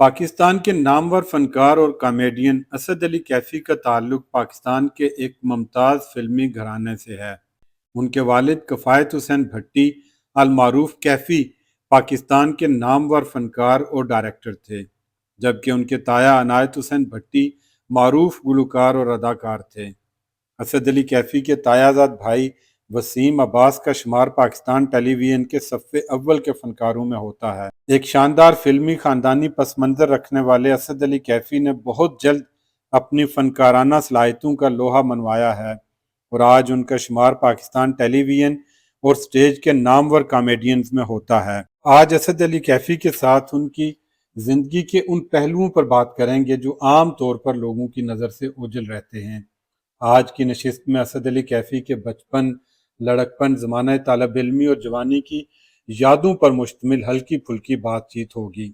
पाकिस्तान के नामवर फनकार और कॉमेडियन असद अली कैफ़ी का ताल्लुक पाकिस्तान के एक मुमताज़ फिल्मी घराने से है। उनके वालिद किफ़ायत हुसैन भट्टी अल-मारूफ कैफ़ी पाकिस्तान के नामवर फनकार और डायरेक्टर थे, जबकि उनके ताया अनायत हुसैन भट्टी मारूफ गुलकार और अदाकार थे। असद अली कैफ़ी के तायाजाद भाई वसीम अब्बास का शुमार पाकिस्तान टेलीविज़न के सफ़े अव्वल के फनकारों में होता है। एक शानदार फिल्मी ख़ानदानी पस मंज़र रखने वाले असद अली कैफ़ी ने बहुत जल्द अपनी फ़नकाराना सलाहियतों का लोहा मनवाया है और आज उनका शुमार पाकिस्तान टेलीविज़न और स्टेज के नामवर कॉमेडियंस में होता है। आज असद अली कैफ़ी के साथ उनकी ज़िंदगी के उन पहलुओं पर बात करेंगे जो आम तौर पर लोगों की नज़र से ओझल रहते हैं। आज की नशिस्त में असद अली कैफ़ी के बचपन, लड़कपन, ज़माना तालब इल्मी और जवानी की यादों पर मुश्तमिल हल्की फुल्की बातचीत होगी।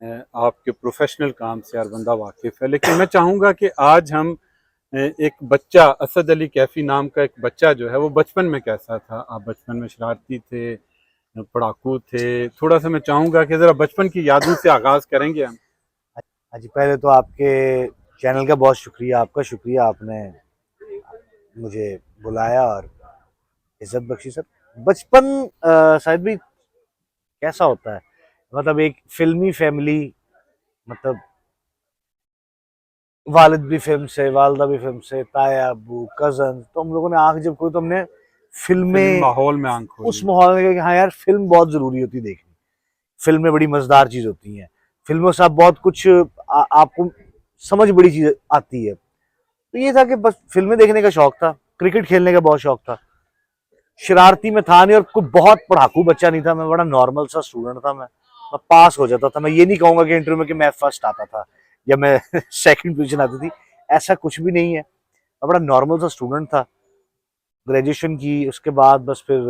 आपके प्रोफेशनल काम से हर बंदा वाकिफ़ है, लेकिन मैं चाहूँगा कि आज हम एक बच्चा, असद अली कैफ़ी नाम का एक बच्चा जो है वो बचपन में कैसा था? आप बचपन में शरारती थे, पढ़ाकू थे? थोड़ा सा मैं चाहूँगा कि ज़रा बचपन की यादों से आगाज़ करेंगे हम। हाँ जी, पहले तो आपके चैनल का बहुत शुक्रिया, आपका शुक्रिया, आपने मुझे बुलाया और इज़्ज़त बख्शी। सर, बचपन शायद भी कैसा होता है, मतलब एक फ़िल्मी फ़ैमिली, मतलब वालिद भी फ़िल्म से, वालिदा भी फ़िल्म से, ताया-अब्बू, कज़न, तो हम लोगों ने आँख जब खोली तो हमने फिल्मी फ़िल्में माहौल में आंख उस खोली। माहौल में देखा कि हाँ यार, फ़िल्म बहुत ज़रूरी होती है देखनी। फ़िल्में बड़ी मज़ेदार चीज़ होती हैं। फ़िल्मों से आप बहुत कुछ आपको समझ बड़ी चीज़ आती है। तो ये था कि बस फ़िल्में देखने का शौक था, क्रिकेट खेलने का बहुत शौक था। शरारती में था नहीं और कोई बहुत पढ़ाकू बच्चा नहीं था, मैं बड़ा नॉर्मल सा स्टूडेंट था। मैं पास हो जाता था। मैं ये नहीं कहूँगा कि इंटरव्यू में कि मैं फर्स्ट आता था या मैं सेकंड पोजीशन आती थी, ऐसा कुछ भी नहीं है। मैं बड़ा नॉर्मल सा स्टूडेंट था। ग्रेजुएशन की, उसके बाद बस फिर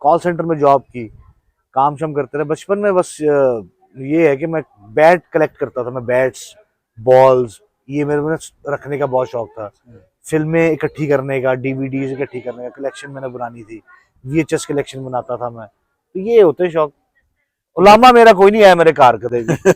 कॉल सेंटर में जॉब की, काम शाम करते रहे। बचपन में बस ये है कि मैं बैट कलेक्ट करता था, मैं बैट्स, बॉल्स, ये मेरे में रखने का बहुत शौक था। फिल्में इकट्ठी करने का, डीवीडीज इकट्ठी करने का कलेक्शन मैंने बनानी थी, वीएचएस कलेक्शन बनाता था मैं। तो ये होते शौक। उलामा मेरा कोई नहीं है मेरे कार कदे भी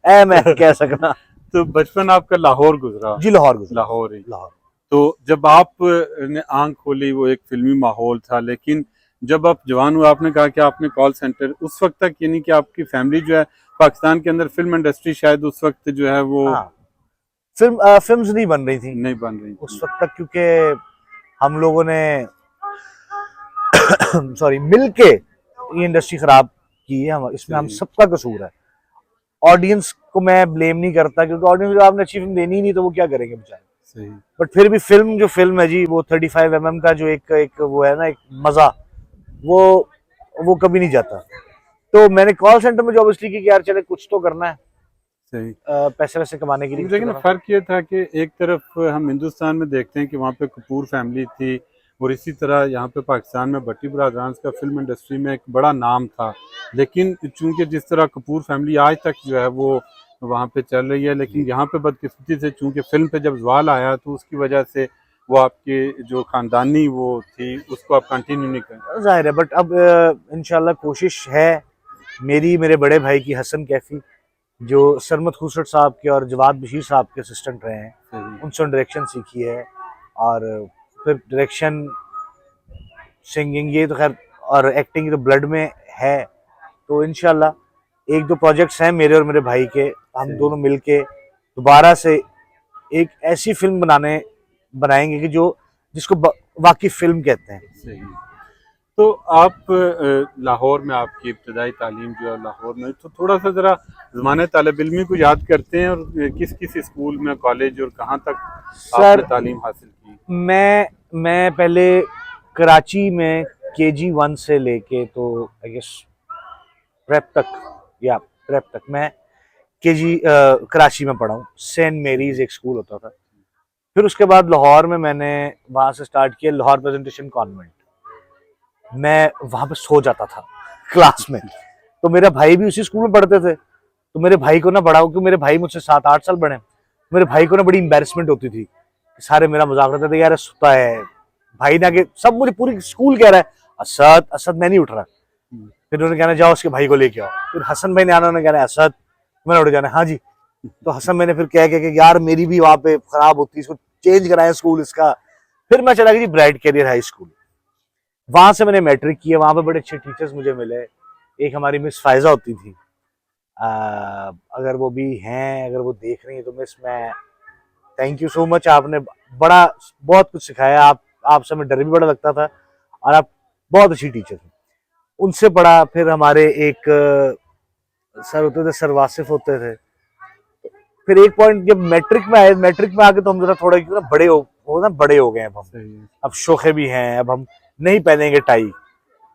ऐ मैं कह सकना। तो बचपन आपका लाहौर गुजरा? जी, लाहौर गुजरा। लाहौर ही। लाहौर। तो जब आप ने आंख खोली वो एक फिल्मी माहौल था, लेकिन जब आप जवान हुए आपने कहा कि आपने कॉल सेंटर, उस वक्त तक यानी कि आपकी फैमिली जो है पाकिस्तान के अंदर फिल्म इंडस्ट्री शायद उस वक्त जो है वो हाँ, फिल्म्स नहीं बन रही थी नहीं बन रही उस थी। वक्त तक, क्योंकि हम लोगों ने सॉरी मिल के ये इंडस्ट्री खराब की है। हम इसमें, हम सही सबका कसूर है। ऑडियंस को मैं ब्लेम नहीं करता, क्योंकि ऑडियंस को आपने अच्छी फिल्म देनी ही नहीं तो वो क्या करेंगे बेचारे। सही। बट फिर भी फिल्म जो फिल्म है जी, वो 35 mm का जो एक एक वो है ना, एक मजा, वो वो कभी नहीं जाता। तो मैंने कॉल सेंटर में जॉब इसलिए की कि यार चले कुछ तो करना है, सही। पैसे वैसे कमाने के लिए कुछ तो लेकिन करना। फ़र्क ये था कि एक तरफ हम हिंदुस्तान में देखते हैं कि वहाँ पे कपूर फैमिली थी, और इसी तरह यहाँ पे पाकिस्तान में भट्टी ब्रदर्स का फिल्म इंडस्ट्री में एक बड़ा नाम था। लेकिन चूंकि जिस तरह कपूर फैमिली आज तक जो है वो वहाँ पे चल रही है, लेकिन यहाँ पे बदकिस्मती से चूंकि फिल्म पे जब जवाल आया तो उसकी वजह से वो आपके जो ख़ानदानी वो थी उसको आप कंटिन्यू नहीं कर। जाहिर है, बट अब इंशाल्लाह कोशिश है मेरी, मेरे बड़े भाई की, हसन कैफी, जो सरमद खुसरत साहब के और जवाद बशीर साहब के असिस्टेंट रहे हैं, सही। उनसे डायरेक्शन सीखी है। और फिर डायरेक्शन, सिंगिंग, ये तो खैर, और एक्टिंग तो ब्लड में है। तो इंशाल्लाह एक दो प्रोजेक्ट्स हैं मेरे और मेरे भाई के, हम सही। दोनों मिलके दोबारा से एक ऐसी फिल्म बनाएंगे कि जो जिसको वाकई फिल्म कहते हैं। सही। तो आप लाहौर में आपकी इब्तदाई तालीम जो है लाहौर में, तो थोड़ा सा ज़रा ज़माने तालिब इल्मी को याद करते हैं, और किस किस स्कूल में, कॉलेज, और कहाँ तक आपने सर, तालीम हासिल की? मैं पहले कराची में KG 1 से लेके तो आई गेस प्रेप तक, या प्रेप तक मैं कराची में पढ़ा हूँ। सेंट मेरीज एक स्कूल होता था। फिर उसके बाद लाहौर में मैंने वहां से स्टार्ट किया, लाहौर प्रेजेंटेशन कॉन्वेंट। मैं वहां पे सो जाता था क्लास में, तो मेरा भाई भी उसी स्कूल में पढ़ते थे। तो मेरे भाई को ना बड़ा, क्योंकि मेरे भाई मुझसे 7-8 साल बड़े, मेरे भाई को ना बड़ी एम्बेरसमेंट होती थी। सारे मेरा मजाक उड़ाते थे, यार सुता है भाई ना, के सब, मुझे पूरी स्कूल कह रहा है असद असद, मैं नहीं उठ रहा। फिर उन्होंने कहना जाओ उसके भाई को लेके आओ। फिर हसन भाई ने आना, उन्होंने कहना असद मैंने उठ जाना, हाँ जी। तो हसन मैंने फिर कह के यार मेरी भी वहां पे खराब होती, इसको चेंज कराया स्कूल इसका। फिर मैं चला गया जी ब्राइट कैरियर हाई स्कूल। वहां से मैंने मैट्रिक किया, वहां पे बड़े अच्छे टीचर्स मुझे मिले। एक हमारी मिस फायजा होती थी, अगर वो भी हैं, अगर वो देख रही है तो मिस, मैं थैंक यू सो मच, आपने बड़ा बहुत कुछ सिखाया। आपसे मैं डर भी बड़ा लगता था, और आप बहुत अच्छी टीचर थी। उनसे पढ़ा। फिर हमारे एक सर होते थे, सर वासिफ होते थे। फिर एक पॉइंट जब मैट्रिक में आए, मैट्रिक में आके तो हम जरा थोड़ा क्यों ना बड़े हो गए हैं अब हम। अब शोखे भी हैं, अब हम नहीं पहनेंगे टाई,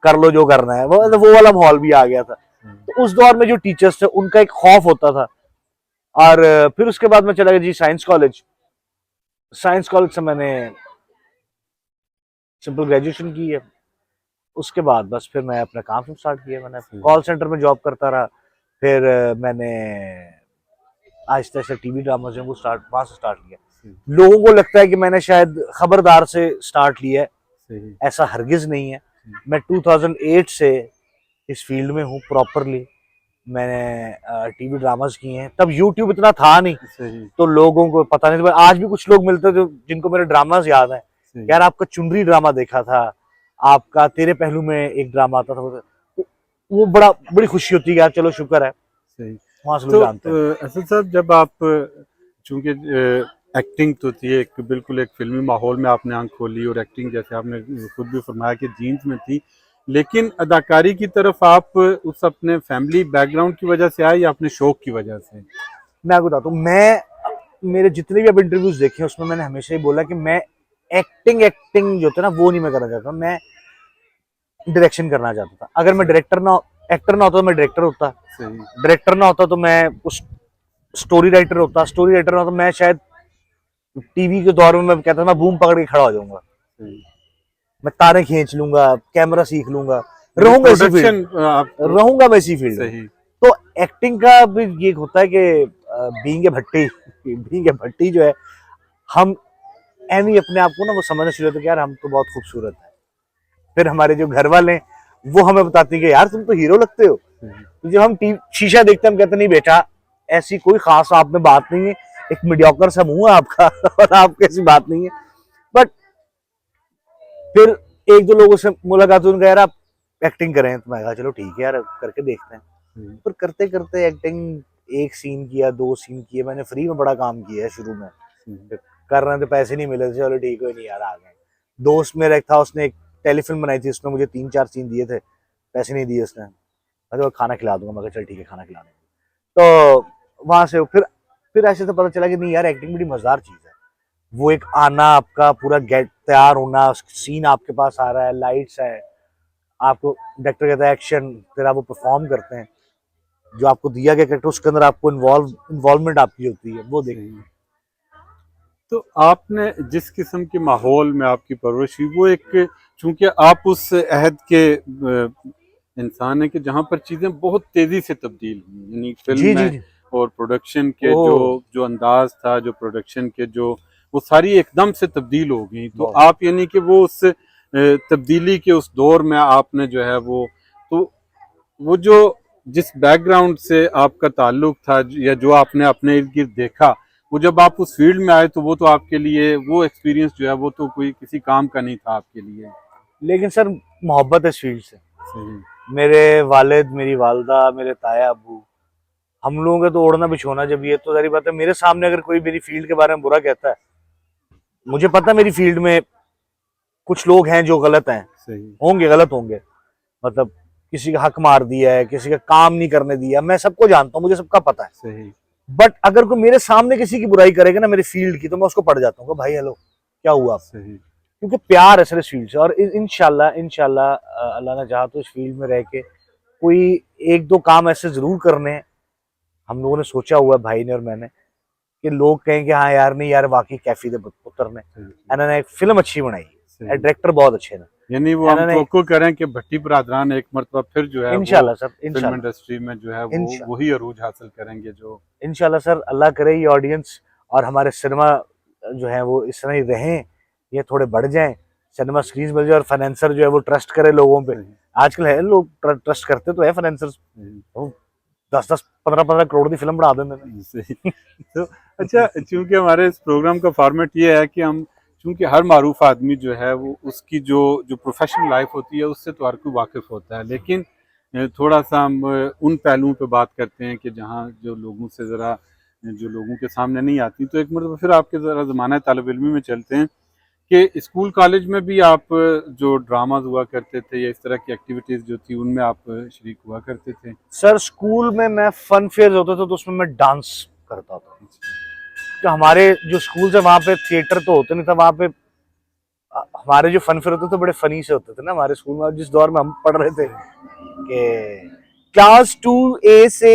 कर लो जो करना है, वो वाला माहौल भी आ गया था। तो उस दौर में जो टीचर्स थे उनका एक खौफ होता था। और फिर उसके बाद मैं चला गया जी साइंस कॉलेज। साइंस कॉलेज से मैंने सिंपल ग्रेजुएशन की है। उसके बाद बस फिर मैं अपना काम स्टार्ट किया। मैंने कॉल सेंटर में जॉब करता रहा। फिर मैंने आहिस्ता आहिस्ता टीवी ड्रामा जो वो वहां से स्टार्ट किया। लोगों को लगता है कि मैंने शायद खबरदार से स्टार्ट लिया है, ऐसा हरगिज नहीं है। मैं 2008 से इस फील्ड में हूँ प्रॉपरली। मैंने टीवी ड्रामास किए हैं, तब यूट्यूब इतना था नहीं, तो लोगों को पता नहीं था। आज भी कुछ लोग मिलते थे जिनको मेरे ड्रामास याद है, यार आपका चुनरी ड्रामा देखा था, आपका तेरे पहलू में एक ड्रामा आता था। वो बड़ी खुशी होती है यार, चलो शुक्र है वहां से लोग जानते हैं। असद साहब, जब आप, चूंकि एक्टिंग तो थी, एक बिल्कुल एक फिल्मी माहौल में आपने आंख खोली, और एक्टिंग जैसे आपने खुद भी फरमाया कि जीन्स में थी, लेकिन अदाकारी की तरफ आप उस अपने फैमिली बैकग्राउंड की वजह से आए या अपने शौक की वजह से? मैं आपको बताता हूँ, मैं मेरे जितने भी अब इंटरव्यूज देखे उसमें मैंने हमेशा ही बोला कि मैं एक्टिंग जो होता है ना वो नहीं मैं करना चाहता, मैं डायरेक्शन करना चाहता था। अगर मैं एक्टर ना होता तो मैं डायरेक्टर होता, डायरेक्टर ना होता तो मैं उस स्टोरी राइटर होता, स्टोरी राइटर ना होता तो मैं शायद टीवी के दौर में मैं कहता मैं बूम पकड़ के खड़ा हो जाऊंगा, मैं तारे खींच लूंगा, कैमरा सीख लूंगा, रहूंगा इसी फील्ड, रहूंगा मैं इसी फील्ड। तो एक्टिंग का भी ये होता है कि बीइंग ए भट्टी जो है, हम एमी अपने आप को ना वो समझना शुरू होते कि यार हम तो बहुत खूबसूरत है। फिर हमारे जो घर वाले हैं वो हमें बताते हैं कि यार तुम तो हीरो लगते हो। तो जब हम शीशा देखते हैं हम कहते नहीं बेटा ऐसी कोई खास आप में बात नहीं है, एक मीडियोकर सा मुंह है आपका और आपकी ऐसी बात नहीं है। बट फिर एक दो लोगों से मुलाकात हुई, यार आप एक्टिंग करें, तो मैं कहा चलो ठीक है यार करके देखते हैं। पर करते करते एक्टिंग, एक सीन किया, 2 सीन किए, मैंने फ्री में बड़ा काम किया है शुरू में, कर रहे थे पैसे नहीं मिले थे, चलो ठीक है नहीं यार आ गए। दोस्त मेरा एक था, उसने एक टेलीफिल्म बनाई थी, उसमें मुझे 3-4 सीन दिए थे, पैसे नहीं दिए उसने, मैं खाना खिला दूंगा, मैं चल ठीक है खाना खिला दूंगा। तो वहां से फिर ऐसे तो पता चला कि नहीं यार एक्टिंग बड़ी मजेदार चीज है। वो एक आना, आपका पूरा गेट तैयार होना, सीन आपके पास आ रहा है, लाइट्स है, आपको डायरेक्टर कहता है एक्शन, फिर आप वो परफॉर्म करते हैं, जो आपको दिया गया कैरेक्टर उसके अंदर आपको इन्वॉल्वमेंट आपकी होती है, वो देखिए। तो आपने जिस किस्म के माहौल में आपकी परवरिश हुई, वो एक, चूंकि आप उस अहद के इंसान है कि जहाँ पर चीज़ें बहुत तेज़ी से तब्दील हुई, यानी फिल्म में और प्रोडक्शन के जो अंदाज था, जो प्रोडक्शन के जो वो सारी एकदम से तब्दील हो गई। तो आप यानी कि वो उस तब्दीली के उस दौर में आपने जो है वो जो जिस बैकग्राउंड से आपका ताल्लुक था या जो आपने अपने इर्द गिर्द देखा, वो जब आप उस फील्ड में आए तो वो तो आपके लिए वो एक्सपीरियंस जो है वो तो कोई किसी काम का नहीं था आपके लिए। लेकिन सर मोहब्बत है इस फील्ड से। मेरे वालिद, मेरी वालदा, मेरे ताया अबू, हम लोगों का तो ओढ़ना बिछोना जब ये, तो सारी बात है। मेरे सामने अगर कोई मेरी फील्ड के बारे में बुरा कहता है, मुझे पता है मेरी फील्ड में कुछ लोग हैं जो गलत हैं, होंगे, गलत होंगे, मतलब किसी का हक मार दिया है, किसी का काम नहीं करने दिया, मैं सबको जानता हूँ, मुझे सबका पता है। सही। बट अगर कोई मेरे सामने किसी की बुराई करेगा ना मेरी फील्ड की, तो मैं उसको पड़ जाता हूँ, भाई हेलो क्या हुआ आप, क्योंकि प्यार है सर इस फील्ड से। और इंशाल्लाह अल्लाह ने चाहा तो इस फील्ड में रह के कोई 1-2 काम ऐसे जरूर करने हैं, हम लोगों ने सोचा हुआ है भाई ने और मैंने, कि लोग कहें कि हाँ यार नहीं यार वाकई कैफी दे पुत्र ने इन्होंने एक फिल्म अच्छी बनाई, डायरेक्टर बहुत अच्छे ने, यानी वो हम तो करें कि भट्टी बरादरान एक मरतबा फिर जो है इंशाल्लाह सर, फिल्म इंडस्ट्री में जो है वो वही अरूज हासिल करेंगे जो इंशाल्लाह सर। अल्लाह करे ये ऑडियंस और हमारे सिनेमा जो है वो इस तरह ही रहें, ये थोड़े बढ़ जाएं, सिनेमा स्क्रीन मिल जाए और फाइनेंसर जो है वो ट्रस्ट करे लोगों पे। आजकल है लोग ट्रस्ट करते तो है फाइनेंसर्स, 10-10 15-15 करोड़ की फिल्म बना देंगे ने। सही। तो अच्छा, चूंकि हमारे इस प्रोग्राम का फॉर्मेट ये है कि हम, चूंकि हर मारूफ आदमी जो है वो उसकी जो जो प्रोफेशनल लाइफ होती है उससे तो हर कोई वाकिफ होता है, लेकिन थोड़ा सा हम उन पहलुओं पे बात करते हैं कि जहाँ जो लोगों से ज़रा जो लोगों के सामने नहीं आती। तो एक मतलब फिर आपके ज़रा ज़माना तालिब इल्मी में चलते हैं कि स्कूल कॉलेज में भी आप जो ड्रामाज हुआ करते थे या इस तरह की एक्टिविटीज़ जो थी उनमें आप शरीक हुआ करते थे? सर स्कूल में मैं फन फेयर होते थे तो उसमें मैं डांस करता था। जो हमारे जो स्कूल है वहाँ पे थिएटर तो होते नहीं था, वहाँ पे हमारे जो फन फेयर होते थे बड़े फनी से होते थे ना हमारे स्कूल में। जिस दौर में हम पढ़ रहे थे कि क्लास 2A से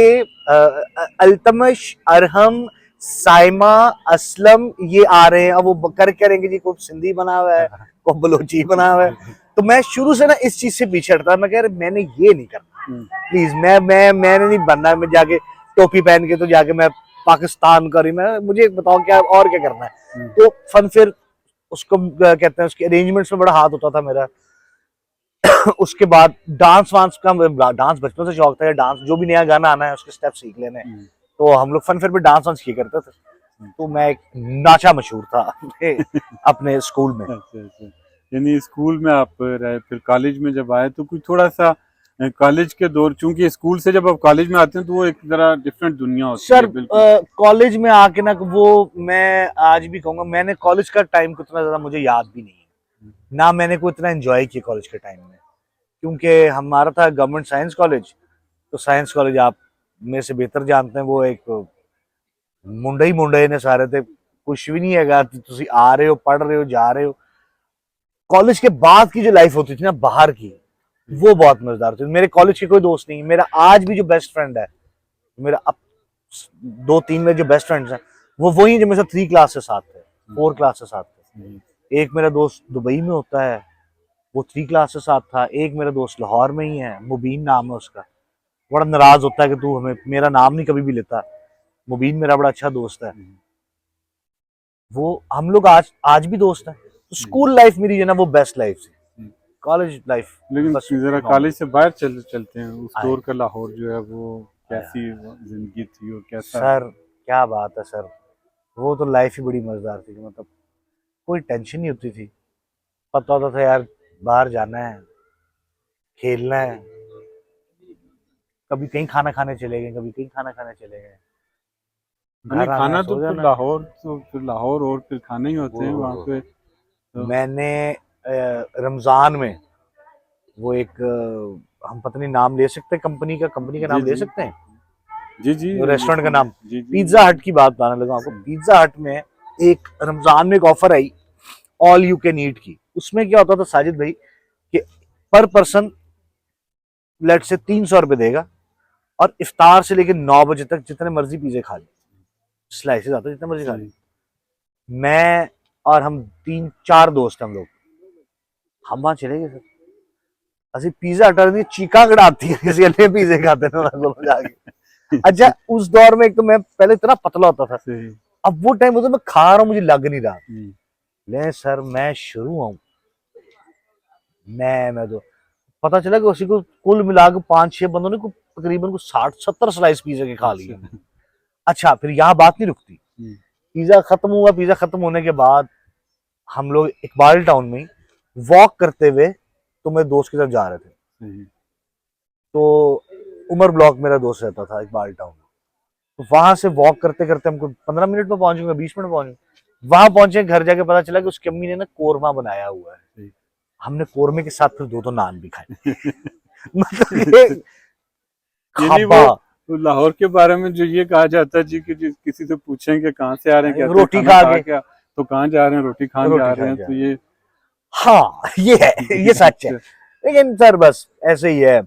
अल्तमश, अरहम, साइमा, असलम ये आ रहे हैं। अब वो कर करेंगे जी, कोई सिंधी बना हुआ है, कोई बलोची बना हुआ है। तो मैं शुरू से ना इस चीज से पीछे हटता, मैं कह रहा मैंने ये नहीं करना, प्लीज मैंने नहीं बनना। मैं जाके टोपी पहन के तो जाके मैं पाकिस्तान का रही, मैं मुझे बताओ क्या और क्या करना है। तो फन फिर उसको कहते हैं, उसके अरेंजमेंट्स में बड़ा हाथ होता था मेरा। उसके बाद डांस वांस का, डांस बचपन से शौक था। डांस जो भी नया गाना आना है उसके स्टेप सीख लेने, तो हम लोग फन फेयर पे डांस वांस किया करते थे। तो मैं एक नाचा मशहूर था अपने स्कूल में। अच्छा अच्छा, यानी स्कूल में आप रहे, फिर कॉलेज में जब आए तो कुछ थोड़ा सा कॉलेज के दौर, चूंकि स्कूल से जब आप कॉलेज में आते हैं तो वो एक जरा डिफरेंट दुनिया होती है। सर बिल्कुल कॉलेज में आके ना, वो मैं आज भी कहूंगा मैंने कॉलेज का टाइम को इतना ज्यादा मुझे याद भी नहीं है ना, मैंने को इतना एंजॉय किया कॉलेज के टाइम में, क्योंकि हमारा था गवर्नमेंट साइंस कॉलेज। तो साइंस कॉलेज आप मेरे से बेहतर जानते हैं, वो एक मुंडे ही मुंडे ने सारे थे, कुछ भी नहीं है। तुम आ रहे हो, पढ़ रहे हो, जा रहे हो। कॉलेज के बाद की जो लाइफ होती थी ना बाहर की, वो बहुत मजेदार थी। मेरे कॉलेज के कोई दोस्त नहीं, मेरा आज भी जो बेस्ट फ्रेंड है, मेरा अब 2-3 में जो बेस्ट फ्रेंड्स हैं वो वही जो मेरे साथ 3 क्लास से साथ थे, 4 क्लास से साथ थे। एक मेरा दोस्त दुबई में होता है, वो 3 क्लास से साथ था। एक मेरा दोस्त लाहौर में ही है, मुबीन नाम है उसका। बड़ा नाराज होता है कि तू हमें मेरा नाम नहीं कभी भी लेता। मुबीन मेरा बड़ा अच्छा दोस्त है, वो हम लोग आज भी दोस्त हैं। तो स्कूल लाइफ मेरी जो ना वो बेस्ट लाइफ थी। कॉलेज लाइफ लेकिन जरा कॉलेज से बाहर चलते हैं, उस दौर का लाहौर जो है वो कैसी जिंदगी थी और कैसा? सर क्या बात है सर, वो तो लाइफ ही बड़ी मजेदार थी। मतलब कोई टेंशन नहीं होती थी, पता होता था यार बाहर जाना है, खेलना है। कभी कहीं खाना खाने चले गए, कभी कहीं खाना खाने चले गए, नहीं, घर आना है, खाना तो सो फिर जाना। लाहौर, तो फिर लाहौर और फिर खाने ही होते हैं वहाँ पे तो। मैंने रमजान में वो एक हम पता नहीं नाम ले सकते कंपनी का जी नाम ले जी सकते हैं, जी जी, रेस्टोरेंट का नाम जी जी, पिज्जा हट की बात बताने लगा आपको। पिज्जा हट में एक रमजान में एक offer I all you can eat की। उसमें क्या होता था साजिद भाई कि पर पर्सन लेट से 300 रुपये देगा और इफ्तार से लेकर 9 बजे तक जितने मर्जी पिज्जे खा ले, स्लाइसेस आते जितने मर्जी खा ले। मैं और हम 3-4 दोस्त हम लोग, हम वहां चले गए सर। असि पिज्जा हटा दी चीका कड़ाती है किसी अन्य पिज्जे खाते ना जाके। अच्छा उस दौर में एक तो मैं पहले इतना पतला होता था, अब वो टाइम होता मैं खा रहा हूँ मुझे लग नहीं रहा। ले सर मैं शुरू हूँ, मैं तो पता चला कि उसी को कुल मिला के 5-6 बंदों ने तकरीबन को 60-70 स्लाइस पिज्जा के खा लिए। अच्छा फिर यहाँ बात नहीं रुकती, पिज्जा खत्म हुआ। पिज्जा खत्म होने के बाद हम लोग इकबाल टाउन में वॉक करते हुए तो मेरे दोस्त के साथ जा रहे थे। तो उमर ब्लॉक मेरा दोस्त रहता था इकबाल टाउन, तो वहां से वॉक करते करते हमको 15 मिनट में पहुंचूंगा, 20 मिनट में पहुंचूंगा। वहां पहुंचे, घर जाके पता चला कि उसकी अम्मी ने ना कोरमा बनाया हुआ है। हमने कोरमे के साथ फिर 2 नान भी खाए। मतलब वो लाहौर के बारे में जो ये कहा जाता है जी कि किसी से पूछें कि कहाँ से आ रहे हैं, कहते रोटी खा के क्या, तो कहाँ जा रहे हैं, रोटी खान जा रहे हैं। तो ये हाँ ये है, ये सच है। लेकिन सर बस ऐसे ही है।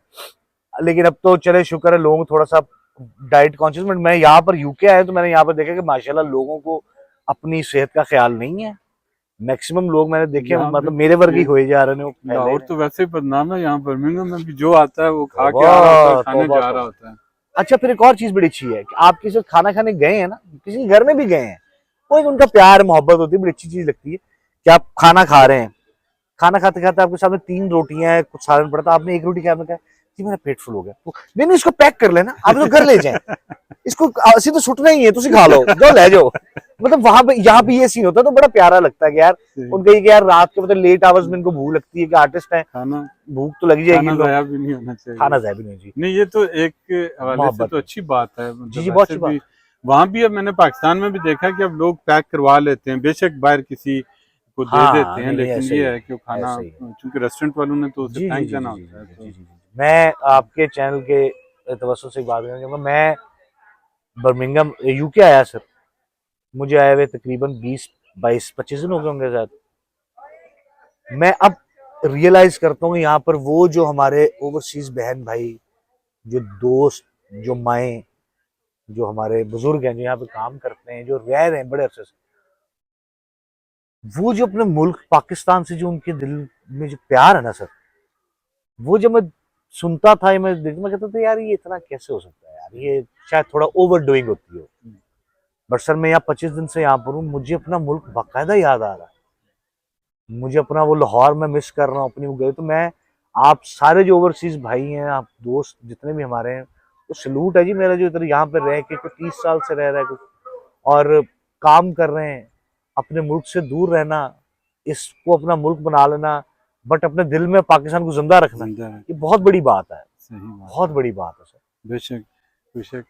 लेकिन अब तो चले शुक्र है लोगों को थोड़ा सा डाइट कॉन्शियस। मैं यहाँ पर यूके आया तो मैंने यहाँ पर देखा कि माशाल्लाह लोगों को अपनी सेहत का ख्याल नहीं है। मैक्सिमम लोग मैंने देखे मतलब मेरे वर्ग ही हुए जा रहे हैं। लाहौर तो वैसे ही बदनाम है, यहाँ बर्मिंघम में भी जो आता है वो खा के आ रहा होता है, खाने जा रहा होता है। अच्छा फिर एक और चीज बड़ी अच्छी है कि आप किसी खाना खाने गए हैं ना, किसी घर में भी गए हैं, वो एक उनका प्यार मोहब्बत होती है, बड़ी अच्छी चीज लगती है कि आप खाना खा रहे हैं। खाना खाते खाते आपके सामने 3 रोटियां हैं, कुछ सालन पड़ता है, आपने 1 रोटी खाया, जी मेरा पेट फुल हो गया, तो नहीं इसको पैक कर लेना, आप तो घर ले जाएं, इसको ऐसे तो सुटना ही है, तुसी खा लो, जो ले जाओ। मतलब वहां पे यहाँ पे ये सीन होता है तो बड़ा प्यारा लगता है कि यार उनका ये कि यार रात के मतलब लेट आवर्स में इनको भूख लगती है कि आर्टिस्ट है, खाना भूख तो लगी जाएगी, खाना जाया भी नहीं होना चाहिए, खाना जाया भी नहीं जी। नहीं ये तो एक हवाले से तो अच्छी बात है। जी जी बहुत अच्छी बात। वहां भी अब मैंने पाकिस्तान में भी देखा कि अब लोग पैक करवा लेते हैं, बेशक बाहर किसी को दे देते हैं, लेकिन ये है कि वो खाना क्योंकि रेस्टोरेंट वालों ने तो उसे फेंक देना होता है। मैं आपके चैनल के तवज्जुह से बात करना चाहूंगा, मैं बर्मिंघम यूके आया सर, मुझे आए हुए तकरीबन 20-22-25 दिन हो गए होंगे शायद। मैं अब रियलाइज करता हूँ यहाँ पर वो जो हमारे ओवरसीज बहन भाई, जो दोस्त, जो माएँ, जो हमारे बुजुर्ग हैं, जो यहाँ पे काम करते हैं, जो रह रहे हैं बड़े अरसे से, वो जो अपने मुल्क पाकिस्तान से जो उनके दिल में जो प्यार है ना सर, वो जब मैं सुनता था, मैं देखता, मैं कहता था यार ये इतना कैसे हो सकता है यार, ये शायद थोड़ा ओवर डूइंग होती हो। बट सर मैं यहाँ 25 दिन से यहाँ पर हूँ, मुझे अपना मुल्क बाकायदा याद आ रहा है, मुझे अपना वो लाहौर में मिस कर रहा हूँ अपनी वो गए। तो मैं आप सारे जो ओवरसीज भाई हैं, आप दोस्त जितने भी हमारे हैं, तो सलूट है जी मेरा, जो इधर यहाँ पे रह के 30 साल से रह रहा है कुछ और काम कर रहे हैं, अपने मुल्क से दूर रहना, इसको अपना मुल्क बना लेना, बट अपने दिल में पाकिस्तान को जिंदा रखना, ये बहुत बड़ी बात है। सही बात, बहुत बड़ी बात है सर। बेशक बेशक।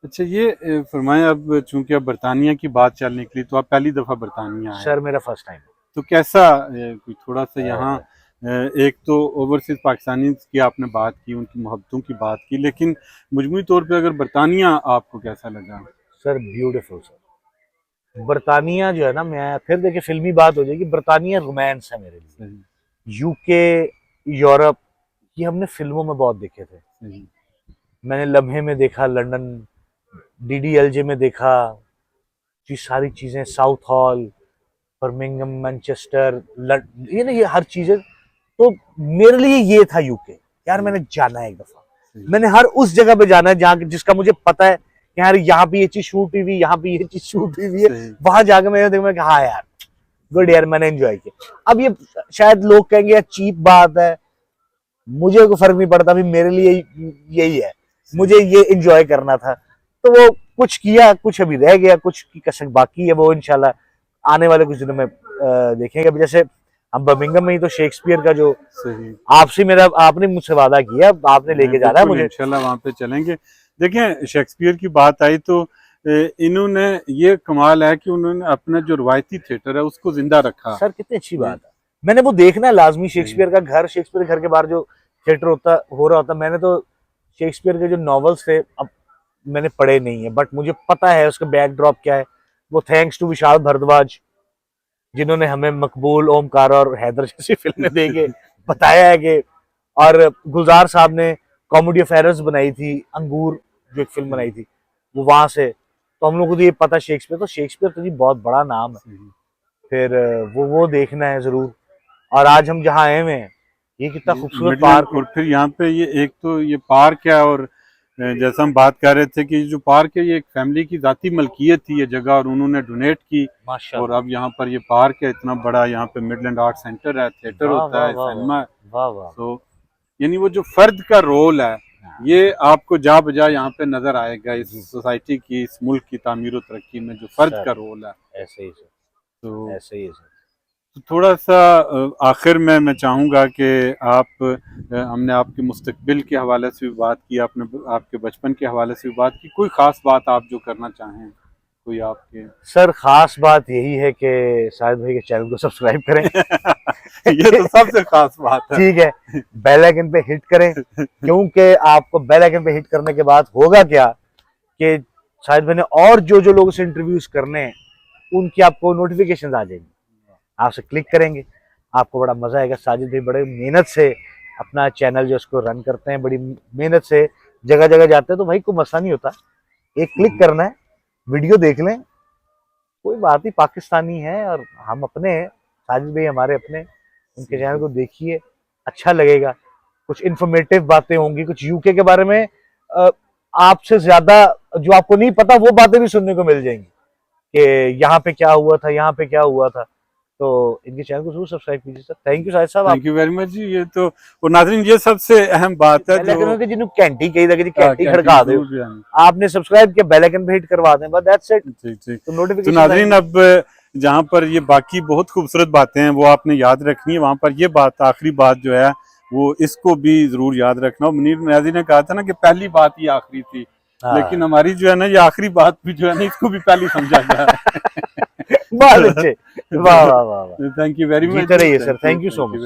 अच्छा ये फरमाएं, अब चूंकि अब बरतानिया की बात चल निकली, तो आप पहली दफा बरतानिया आए? सर मेरा फर्स्ट टाइम। तो कैसा कोई थोड़ा सा यहाँ, एक तो ओवरसीज पाकिस्तानी की आपने बात की, उनकी मोहब्बतों की बात की, लेकिन मजमूई तौर पे अगर बरतानिया आपको कैसा लगा? सर ब्यूटीफुल सर, बरतानिया जो है ना, मैं फिर देखिए फिल्मी बात हो जाएगी, बरतानिया रोमांस है मेरे लिए। यूके, यूरोप, ये हमने फिल्मों में बहुत देखे थे, मैंने लम्हे में देखा, लंदन डीडीएलजे में देखा, ये सारी चीजें, साउथ हॉल, बर्मिंघम, मैनचेस्टर, ये ना ये हर चीजें, तो मेरे लिए ये था यूके, यार मैंने जाना है एक दफा, मैंने हर उस जगह पे जाना है जहाँ जिसका मुझे पता है कि यार यहाँ पे ये चीज शूट हुई, यहाँ पे ये चीज शूट हुई है, वहां जाकर मैंने देखा हाँ यार गुड यार, मैंने एंजॉय किया। अब ये शायद लोग कहेंगे यार चीप बात है, मुझे कोई फर्क नहीं पड़ता, अभी मेरे लिए यही है, मुझे ये एंजॉय करना था, तो वो कुछ किया, कुछ अभी रह गया, कुछ की कसक बाकी है, वो इंशाल्लाह आने वाले कुछ दिनों में देखेंगे। अभी जैसे हम बर्मिंघम में ही तो शेक्सपियर का जो आपसे मेरा, आपने मुझसे वादा किया, आपने लेके जाना है मुझे, इंशाल्लाह वहां पे चलेंगे। देखें शेक्सपियर की बात आई तो इन्होंने ये कमाल है कि उन्होंने अपना जो रवायती थिएटर है उसको जिंदा रखा। सर कितनी अच्छी बात है, मैंने वो देखना है लाजमी, शेक्सपियर का घर, शेक्सपियर घर के बाहर जो थिएटर हो रहा होता, मैंने तो शेक्सपियर के जो नॉवेल्स थे अब मैंने पढ़े नहीं है, बट मुझे पता है उसका बैकड्रॉप क्या है। वो थैंक्स टू विशाल भारद्वाज, जिन्होंने हमें मकबूल, ओमकार और हैदर जैसी फिल्में देके बताया है कि, और गुलजार साहब ने कॉमेडी ऑफ एरर्स बनाई थी, अंगूर जो एक फिल्म बनाई थी, वो वहां से, तो हम लोग को तो ये पता शेक्सपियर, तो शेक्सपियर तो जी बहुत बड़ा नाम है, फिर वो देखना है जरूर। और आज हम जहाँ आए हुए हैं, ये कितना खूबसूरत पार्क, और फिर यहाँ पे ये एक तो ये पार्क है, और जैसा हम बात कर रहे थे कि जो पार्क है ये एक फैमिली की जाती मलकियत थी ये जगह, और उन्होंने डोनेट की, और अब यहाँ पर ये पार्क है इतना बड़ा, यहाँ पे मिडलैंड आर्ट सेंटर है, थिएटर होता है, सिनेमा है, तो यानी वो जो फर्द का रोल है ये आपको जा बजा यहाँ पे नजर आएगा, इस सोसाइटी की, इस मुल्क की तामीर और तरक्की में जो फर्द का रोल है। ऐसे ही सर, तो ऐसे ही सर। तो थोड़ा सा आखिर में मैं चाहूँगा कि आप, हमने आपके मुस्तकबिल के हवाले से भी बात की, आपने आपके बचपन के हवाले से भी बात की, कोई ख़ास बात आप जो करना चाहें, कोई आपके? सर खास बात यही है कि शाहिद भाई के चैनल को सब्सक्राइब करें ये तो सबसे खास बात है, ठीक है, बेल आइकन पे हिट करें, क्योंकि आपको बेल आइकन पे हिट करने के बाद होगा क्या कि शाहिद भाई ने और जो जो लोगों से इंटरव्यूज करने हैं उनकी आपको नोटिफिकेशन आ जाएंगी, आपसे क्लिक करेंगे, आपको बड़ा मजा आएगा। साजिद भाई बड़े मेहनत से अपना चैनल जो उसको रन करते हैं, बड़ी मेहनत से जगह जगह जाते हैं, तो भाई कोई मसला नहीं होता, एक क्लिक करना है, वीडियो देख लें, कोई बात नहीं, पाकिस्तानी है और हम अपने हैं, साजिद भाई हमारे अपने, उनके चैनल को देखिए, अच्छा लगेगा, कुछ इन्फॉर्मेटिव बातें होंगी, कुछ यूके के बारे में आपसे ज्यादा जो आपको नहीं पता वो बातें भी सुनने को मिल जाएंगी कि यहाँ पे क्या हुआ था, यहाँ पे क्या हुआ था, तो इनके चैनल को जरूर सब्सक्राइब कीजिए सर। थैंक यू साहिद साहब। थैंक यू वेरी मच जी। ये तो और नाज़रीन ये सबसे अहम बात है जो जिन्होंने घंटी कही था कि घंटी खड़का दो, आपने सब्सक्राइब किया, बेल आइकन पे हिट करवा दें, बस दैट्स इट। तो नोटिफिकेशन। नाज़रीन अब जहाँ पर ये बाकी बहुत खूबसूरत बातें हैं वो आपने याद रखनी है, वहाँ पर ये बात आखिरी बात जो है वो इसको भी जरूर याद रखना। मुनीर नियाज़ी ने कहा था ना कि पहली बात ही आखिरी थी, लेकिन हमारी जो है ना ये आखिरी बात भी जो है ना इसको भी पहली समझा गया है। बहुत अच्छे, वाह वाह वाह। Thank you very much sir, thank you so much.